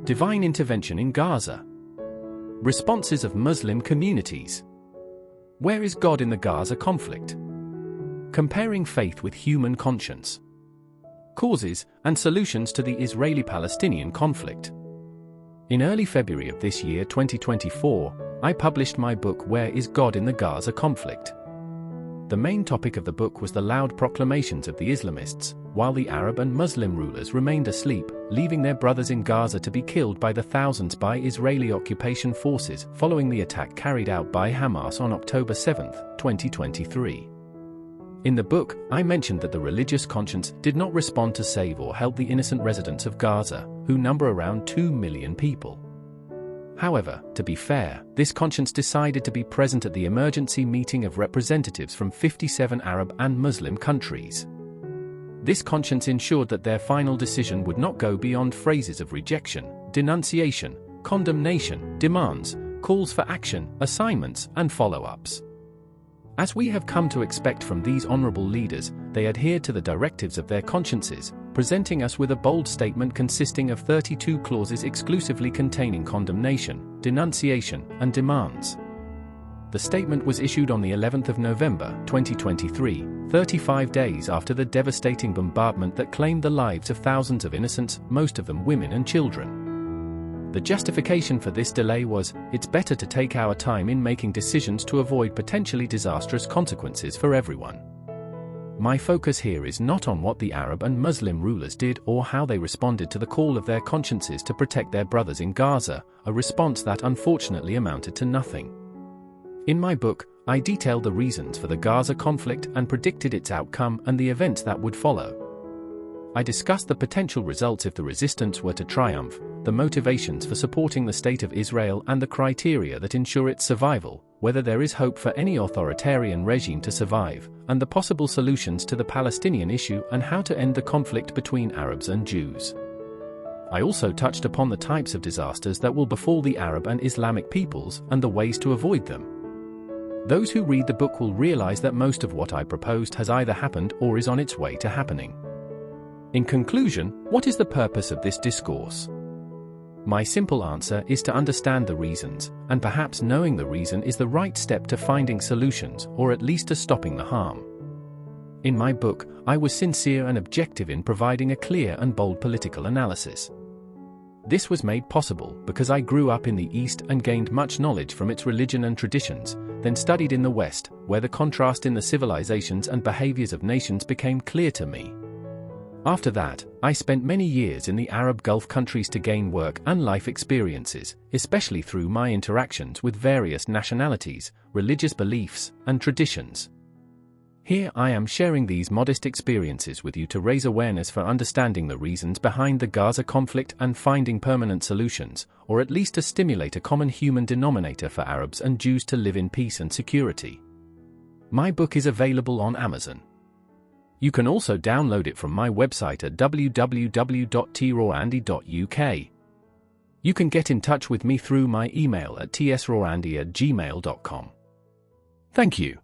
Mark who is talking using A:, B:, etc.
A: Divine intervention in Gaza. Responses of Muslim communities. Where is God in the Gaza conflict? Comparing faith with human conscience. Causes and solutions to the Israeli-Palestinian conflict. In early February of this year 2024, I published my book Where is God in the Gaza conflict? The main topic of the book was the loud proclamations of the Islamists, while the Arab and Muslim rulers remained asleep, leaving their brothers in Gaza to be killed by the thousands by Israeli occupation forces following the attack carried out by Hamas on October 7, 2023. In the book, I mentioned that the religious conscience did not respond to save or help the innocent residents of Gaza, who number around 2 million people. However, to be fair, this conscience decided to be present at the emergency meeting of representatives from 57 Arab and Muslim countries. This conscience ensured that their final decision would not go beyond phrases of rejection, denunciation, condemnation, demands, calls for action, assignments, and follow-ups. As we have come to expect from these honorable leaders, they adhered to the directives of their consciences, presenting us with a bold statement consisting of 32 clauses exclusively containing condemnation, denunciation, and demands. The statement was issued on the 11th of November, 2023, 35 days after the devastating bombardment that claimed the lives of thousands of innocents, most of them women and children. The justification for this delay was, it's better to take our time in making decisions to avoid potentially disastrous consequences for everyone. My focus here is not on what the Arab and Muslim rulers did or how they responded to the call of their consciences to protect their brothers in Gaza, a response that unfortunately amounted to nothing. In my book, I detailed the reasons for the Gaza conflict and predicted its outcome and the events that would follow. I discussed the potential results if the resistance were to triumph, the motivations for supporting the State of Israel and the criteria that ensure its survival, whether there is hope for any authoritarian regime to survive, and the possible solutions to the Palestinian issue and how to end the conflict between Arabs and Jews. I also touched upon the types of disasters that will befall the Arab and Islamic peoples and the ways to avoid them. Those who read the book will realize that most of what I proposed has either happened or is on its way to happening. In conclusion, what is the purpose of this discourse? My simple answer is to understand the reasons, and perhaps knowing the reason is the right step to finding solutions or at least to stopping the harm. In my book, I was sincere and objective in providing a clear and bold political analysis. This was made possible because I grew up in the East and gained much knowledge from its religion and traditions, then studied in the West, where the contrast in the civilizations and behaviors of nations became clear to me. After that, I spent many years in the Arab Gulf countries to gain work and life experiences, especially through my interactions with various nationalities, religious beliefs, and traditions. Here I am sharing these modest experiences with you to raise awareness for understanding the reasons behind the Gaza conflict and finding permanent solutions, or at least to stimulate a common human denominator for Arabs and Jews to live in peace and security. My book is available on Amazon. You can also download it from my website at www.trorandy.uk. You can get in touch with me through my email at tsrorandy@gmail.com. Thank you.